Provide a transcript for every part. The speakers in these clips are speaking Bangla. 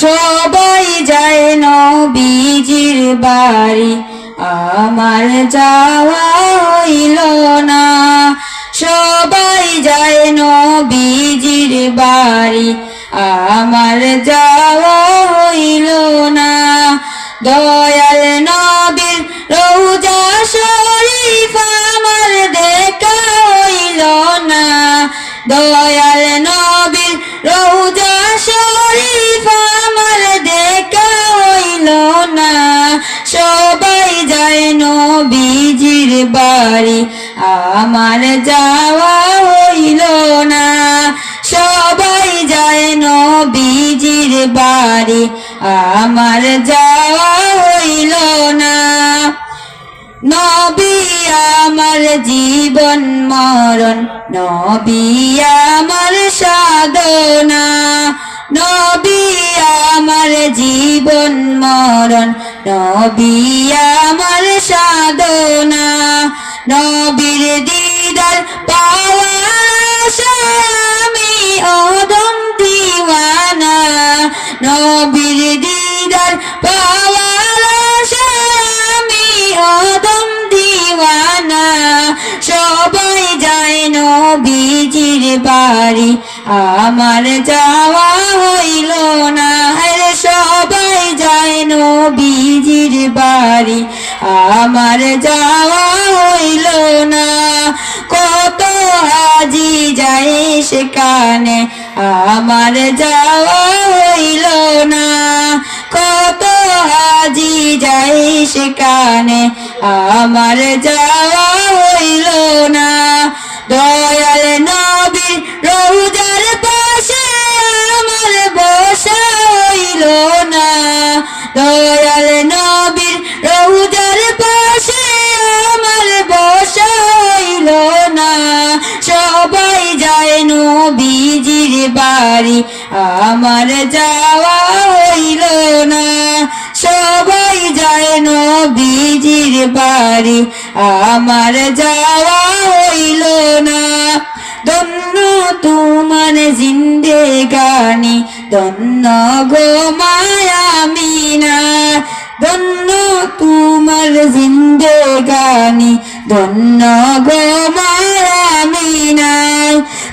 সবাই যায় নবীজির বাড়ি, আমার যাওয়া হইল না। সবাই যায় নবীজির বাড়ি, আমার যাওয়া হইল না। দয়াল নবীর রওজা শরীফ আমার দেখা হইল না। দয়াল নবীর রওজা শরীফ আমার দেখা হইল না। সবাই যায় নবীজির বাড়ি, আমার যাওয়া হইল না। সবাই যায় নবীজির বাড়ি, আমার যাওয়া হইল না। নবী আমার জীবন মরণ, নবী আমার সাধনা। নবী আমার জীবন মরণ, নবী আমার সাধনা। নবীর দিদার পাওয়ার আশায় আমি অদম দিওয়ানা। নবীর দিদার পাওয়ার আশায় আমি অদম দিওয়ানা। সবাই যায় নবীজির বাড়ি, আমার যাওয়া হইল না। সবাই যায় নবীজির বাড়ি, আমার যাওয়া হইল না। কত হাজি যায় সেখানে, আমার যাওয়া হইল না। কত হাজি যায় সেখানে, আমার যাওয়া হইল না। দয়াল নবীর রওজার পাশে আমার বসা হইল না। দয়াল নবীর রওজার পাশে আমার বসা হইল না। সবাই যায় নবীজির বাড়ি, আমার যাওয়া হইল না। সবাই যায় নবীজির বাড়ি, আমার যাওয়া হইল না। ধন্য তোমার জিন্দেগানি, ধন্য গো মায়ামিনা। ধন্য তোমার জিন্দেগানি, ধন্য গো মায়ামিনা।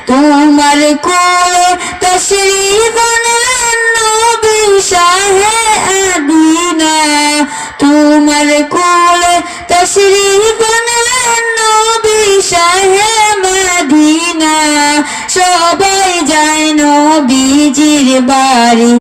তোমার কোলে তশরীফ আনলেন নবী শাহে আদিনা। তোমার কোলে তশরীফ আনলেন নবী শাহে মদিনা। সবাই যায় নবীজির বাড়ি।